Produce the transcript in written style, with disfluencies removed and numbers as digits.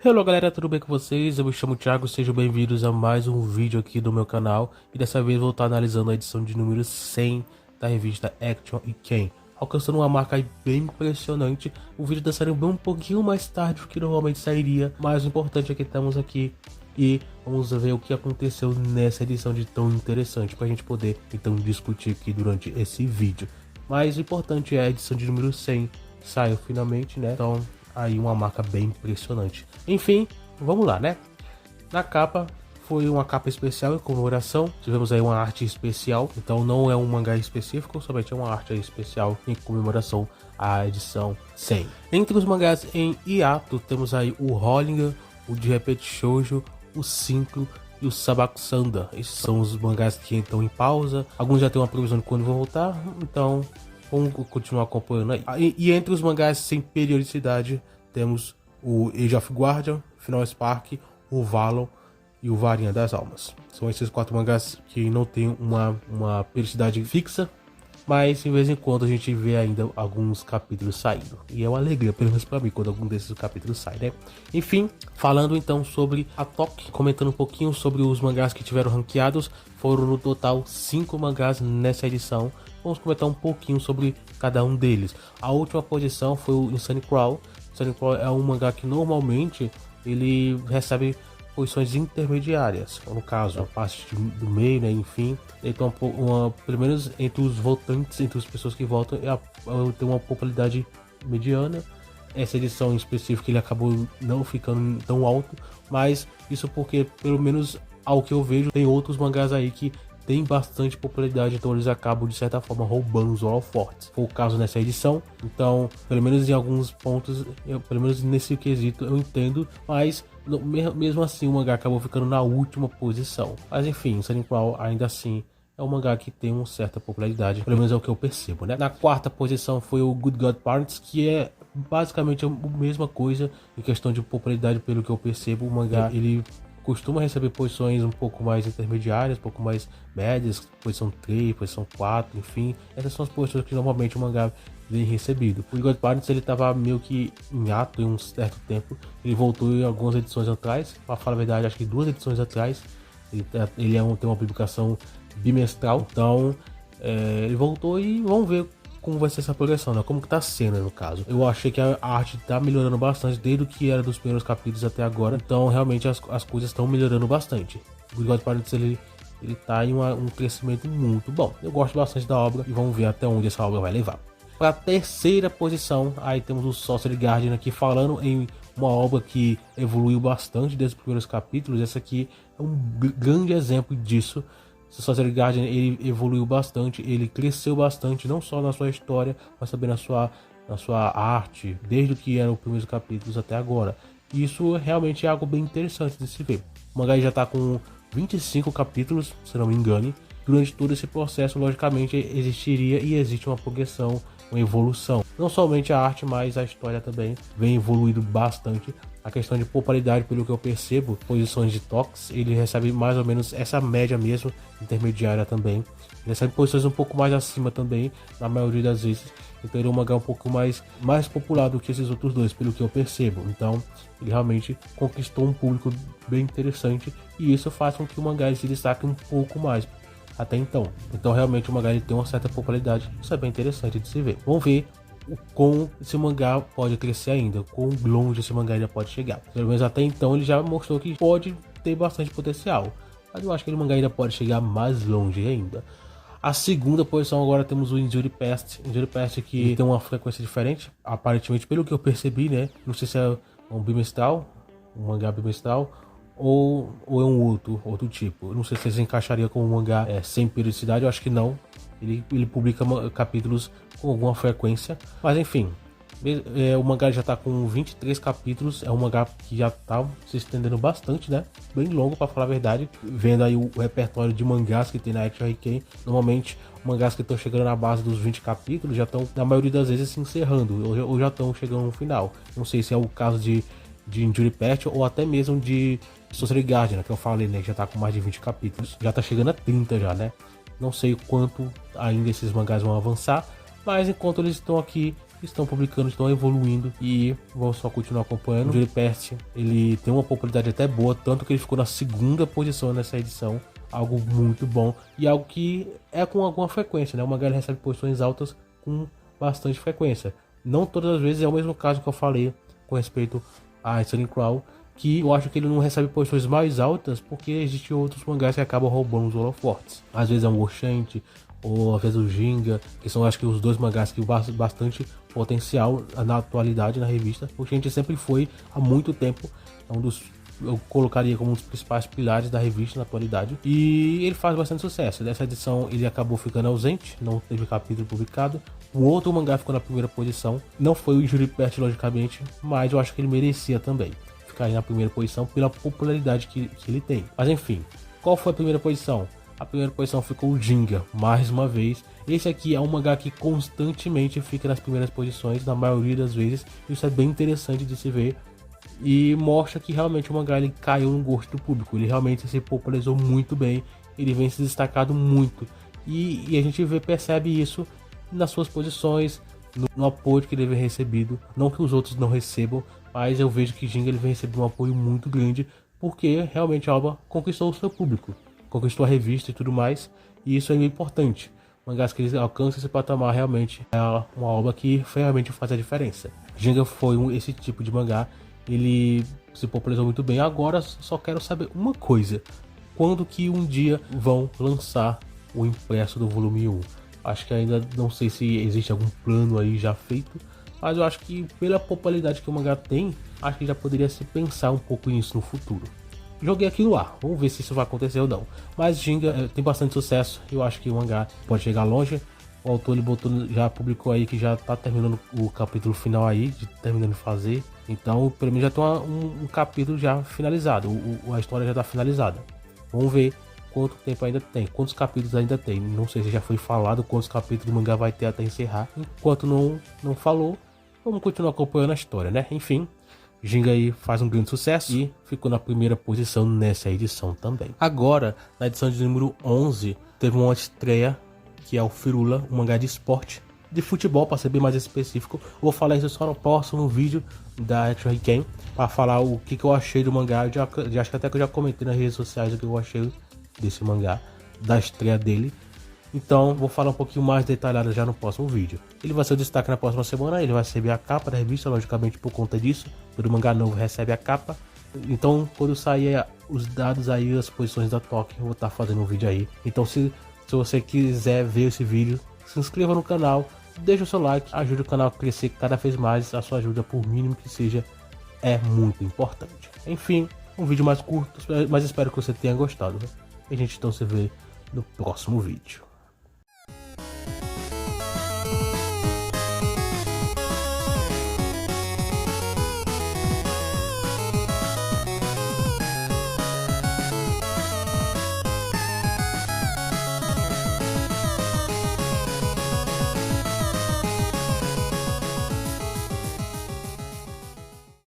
Hello galera, tudo bem com vocês? Eu me chamo Thiago, sejam bem-vindos a mais um vídeo aqui do meu canal. E dessa vez vou estar analisando a edição de número 100 da revista Action e Ken, alcançando uma marca aí bem impressionante. O vídeo está saindo bem um pouquinho mais tarde do que normalmente sairia, mas o importante é que estamos aqui e vamos ver o que aconteceu nessa edição de tão interessante para a gente poder então discutir aqui durante esse vídeo. Mas o importante é a edição de número 100 saiu finalmente, né? Então aí uma marca bem impressionante. Enfim, vamos lá, né? Na capa foi uma capa especial em comemoração. Tivemos aí uma arte especial, então não é um mangá específico, somente é uma arte especial em comemoração à edição 100. Entre os mangás em hiato temos aí o Rollinger, o de Repente Shoujo, o Synchro e o Sabakusanda. Esses são os mangás que estão em pausa. Alguns já têm uma previsão de quando vão voltar, então vamos continuar acompanhando aí. E entre os mangás sem periodicidade temos o Age of Guardian, Final Spark, o Valon e o Varinha das Almas. São esses 4 mangás que não tem uma periodicidade fixa, mas de vez em quando a gente vê ainda alguns capítulos saindo. E é uma alegria, pelo menos pra mim, quando algum desses capítulos sai, né? Enfim, falando então sobre a Toque, comentando um pouquinho sobre os mangás que tiveram ranqueados. Foram no total 5 mangás nessa edição. Vamos comentar um pouquinho sobre cada um deles. A última posição foi o Insane Crawl. Insane Crawl é um mangá que normalmente ele recebe posições intermediárias, no caso a parte do meio, né, enfim. Então pelo menos entre os votantes, entre as pessoas que votam, tem uma popularidade mediana. Essa edição em específico ele acabou não ficando tão alto, mas isso porque, pelo menos ao que eu vejo, tem outros mangás aí que tem bastante popularidade, então eles acabam de certa forma roubando os holofortes. Foi o caso nessa edição, então pelo menos em alguns pontos, pelo menos nesse quesito eu entendo, mas mesmo assim o mangá acabou ficando na última posição. Mas enfim, Sunny Crawl ainda assim é um mangá que tem uma certa popularidade, pelo menos é o que eu percebo, né? Na quarta posição foi o Good God Parents, que é basicamente a mesma coisa em questão de popularidade, pelo que eu percebo. O mangá ele costuma receber posições um pouco mais intermediárias, um pouco mais médias, posição 3, posição 4, enfim. Essas são as posições que normalmente o mangá vem recebido. O God Parents ele estava meio que em ato em um certo tempo. Ele voltou em algumas edições atrás, para falar a verdade, acho que 2 edições atrás. Ele tem uma publicação bimestral, então ele voltou e vamos ver como vai ser essa progressão, né? Como que tá sendo, no caso. Eu achei que a arte tá melhorando bastante desde o que era dos primeiros capítulos até agora. Então, realmente, as coisas estão melhorando bastante. O God Parents, ele tá em um crescimento muito bom. Eu gosto bastante da obra e vamos ver até onde essa obra vai levar. Para a terceira posição, aí temos o Sorcery Guardian aqui, falando em uma obra que evoluiu bastante desde os primeiros capítulos. Essa aqui é um grande exemplo disso. O Sorcery Guardian ele evoluiu bastante, ele cresceu bastante, não só na sua história, mas também na sua arte, desde o que eram os primeiros capítulos até agora. E isso realmente é algo bem interessante de se ver. O mangá já está com 25 capítulos, se não me engane. Durante todo esse processo, logicamente, existiria e existe uma progressão, uma evolução. Não somente a arte, mas a história também vem evoluindo bastante. A questão de popularidade, pelo que eu percebo, posições de toques, ele recebe mais ou menos essa média mesmo, intermediária também. Ele recebe posições um pouco mais acima também, na maioria das vezes. Então ele é um mangá um pouco mais popular do que esses outros dois, pelo que eu percebo. Então ele realmente conquistou um público bem interessante e isso faz com que o mangá se destaque um pouco mais até então. Então realmente o mangá ele tem uma certa popularidade, isso é bem interessante de se ver. Vamos ver o quão esse mangá pode crescer ainda, o quão longe esse mangá ainda pode chegar. Pelo menos até então ele já mostrou que pode ter bastante potencial, mas eu acho que o mangá ainda pode chegar mais longe ainda. A segunda posição agora temos o Injury Past. Injury Past que tem uma frequência diferente, aparentemente, pelo que eu percebi, né? Não sei se é um bimestral, um mangá bimestral, ou é um outro tipo. Eu não sei se ele se encaixaria com um mangá sem periodicidade, eu acho que não. Ele publica capítulos com alguma frequência, mas enfim, o mangá já tá com 23 capítulos, é um mangá que já tá se estendendo bastante, né? Bem longo, para falar a verdade. Vendo aí o repertório de mangás que tem na Action Hiken, normalmente mangás que estão chegando na base dos 20 capítulos já estão, na maioria das vezes, se encerrando, ou já estão chegando no final. Não sei se é o caso de Injury Past ou até mesmo de Sorcery Guardian, que eu falei, né? Que já tá com mais de 20 capítulos, já tá chegando a 30 já, né? Não sei quanto ainda esses mangás vão avançar, mas enquanto eles estão aqui, estão publicando, estão evoluindo e vou só continuar acompanhando. O Júlio Percy, ele tem uma popularidade até boa, tanto que ele ficou na segunda posição nessa edição, algo muito bom e algo que é com alguma frequência, né? O mangá recebe posições altas com bastante frequência. Não todas as vezes, é o mesmo caso que eu falei com respeito a Stanley Crow, que eu acho que ele não recebe posições mais altas porque existem outros mangás que acabam roubando os holofotes. Às vezes é um Oshant, ou às vezes o Ginga, que são acho que os dois mangás que bastante potencial na atualidade na revista. O Oshant sempre foi há muito tempo um dos, eu colocaria como um dos principais pilares da revista na atualidade, e ele faz bastante sucesso. Nessa edição ele acabou ficando ausente, não teve capítulo publicado. O outro mangá ficou na primeira posição, não foi o Júlio Percy logicamente, mas eu acho que ele merecia também ficar aí na primeira posição pela popularidade que ele tem. Mas enfim, qual foi a primeira posição? A primeira posição ficou o Ginga, mais uma vez. Esse aqui é um mangá que constantemente fica nas primeiras posições, na maioria das vezes. Isso é bem interessante de se ver e mostra que realmente o mangá ele caiu no gosto do público. Ele realmente se popularizou muito bem, ele vem se destacado muito e a gente percebe isso nas suas posições, no apoio que ele vem recebido. Não que os outros não recebam, mas eu vejo que Ginga ele vem recebendo um apoio muito grande, porque realmente a obra conquistou o seu público, conquistou a revista e tudo mais, e isso é muito importante. Mangás que eles alcançam esse patamar realmente é uma obra que realmente faz a diferença. Ginga foi esse tipo de mangá, ele se popularizou muito bem. Agora só quero saber uma coisa: quando que um dia vão lançar o impresso do volume 1? Acho que ainda não sei se existe algum plano aí já feito, mas eu acho que pela popularidade que o mangá tem, acho que já poderia se pensar um pouco nisso no futuro. Joguei aqui no ar, vamos ver se isso vai acontecer ou não. Mas Ginga tem bastante sucesso, eu acho que o mangá pode chegar longe. O autor já publicou aí que já tá terminando o capítulo final aí, terminando de fazer. Então, pelo menos já tem um capítulo já finalizado, a história já tá finalizada. Vamos ver quanto tempo ainda tem, quantos capítulos ainda tem. Não sei se já foi falado quantos capítulos o mangá vai ter até encerrar. Enquanto não falou, vamos continuar acompanhando a história, né? Enfim, Ginga aí faz um grande sucesso e ficou na primeira posição nessa edição também. Agora, na edição de número 11, teve uma estreia que é o Firula, um mangá de esporte, de futebol, para ser bem mais específico. Eu vou falar isso só no próximo vídeo da Action Riken, para falar o que eu achei do mangá. Acho que até que eu já comentei nas redes sociais o que eu achei desse mangá, da estreia dele. Então vou falar um pouquinho mais detalhado já no próximo vídeo. Ele vai ser o destaque na próxima semana, ele vai receber a capa da revista, logicamente por conta disso. Todo mangá novo recebe a capa. Então quando sair os dados aí, as posições da Toque, eu vou estar fazendo um vídeo aí. Então se você quiser ver esse vídeo, se inscreva no canal, deixa o seu like, ajude o canal a crescer cada vez mais. A sua ajuda, por mínimo que seja, é muito importante. Enfim, um vídeo mais curto, mas espero que você tenha gostado. E a gente então se vê no próximo vídeo.